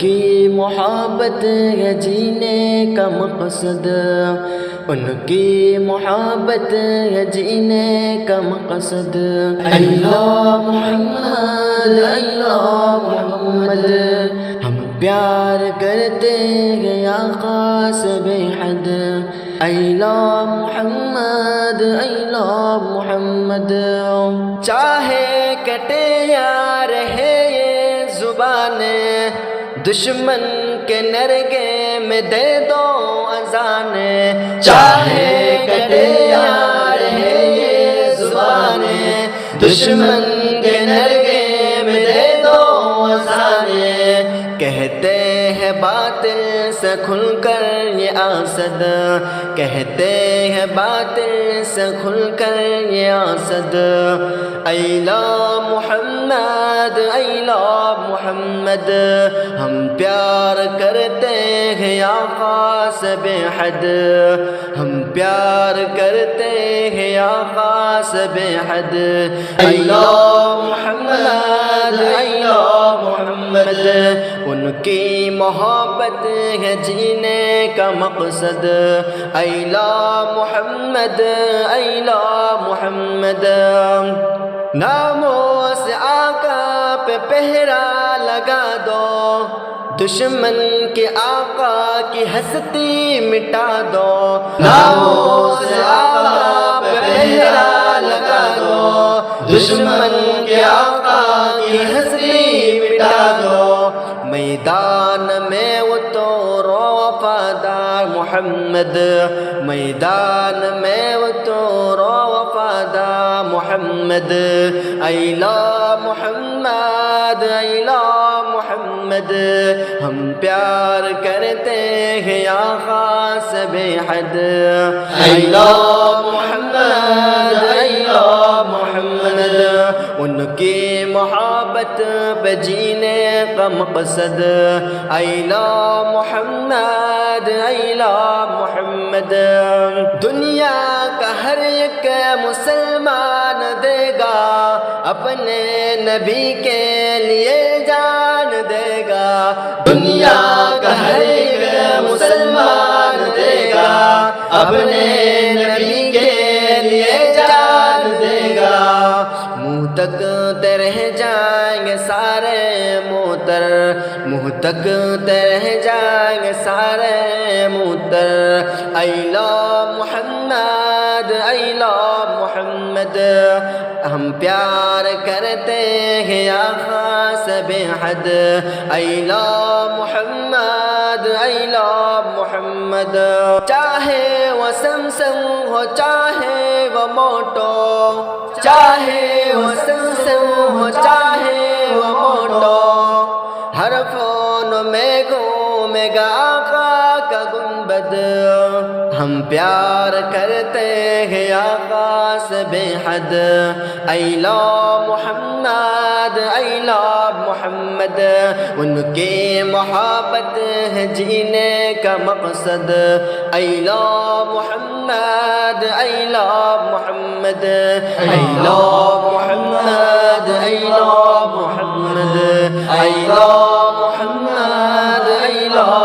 کی محبت ہے جینے کا مقصد، ان کی محبت ہے جینے کا مقصد۔ اللہ محمد اللہ محمد، ہم پیار کرتے ہیں آقا سے بے حد۔ اللہ محمد اللہ محمد، چاہے کٹے یا رہے یہ زبانیں، دشمن کے نرگے میں دے دو اذان۔ چاہے کٹے یا رہے یہ زبانیں، دشمن کے نرگے میں دے دو اذان۔ کہتے ہیں باطل سے کھل کر یہ آسد، کہتے ہیں باطل سے کھل کر یہ آسد۔ اللہ محمد اللہ محمد، ہم پیار کرتے ہیں آقا سے بے حد، ہم پیار کرتے ہیں آقا سے بے حد۔ اللہ محمد اللہ محمد، ان کی محبت ہے جینے کا مقصد۔ اللہ محمد اللہ محمد، ناموں سے آقا پہ پہرا لگا دو، دشمن کے آقا کی ہستی مٹا دو۔ ناموں سے آقا پہ پہرا لگا دو، دشمن کے آقا کی ہستی مٹا دو۔ میدان میں اترو وفادار محمد، میدان میں اترو وفادار محمد۔ اللہ محمد اللہ محمد، ہم پیار کرتے ہیں آقا سے بے حد۔ اللہ محمد اللہ محمد، ان کی محبت پہ جینے کا مقصد۔ اللہ محمد اللہ محمد، دنیا کا ہر ایک مسلمان دے گا اپنے نبی کے لیے جان دے گا۔ دنیا کا ہر ایک مسلمان دے گا اپنے نبی کے لیے جان دے گا۔ منہ تک رہ جائیں گے سارے موتر، منہ تک رہ جائیں گے سارے موتر۔ اللہ محمد اللہ محمد، ہم پیار کرتے ہیں آقا سے بے حد۔ اللہ محمد اللہ محمد، چاہے وہ سمسم ہو چاہے وہ موٹو، چاہے وہ سمسم ہو چاہے وہ موٹو، ہر فون میں گھومے گا آقا کا گنبد۔ ہم پیار کرتے ہیں آقا سے بے حد۔ اللہ محمد اللہ محمد، ان کی محبت ہے جینے کا مقصد۔ اللہ محمد اللہ محمد، اللہ محمد اللہ محمد، اللہ محمد اللہ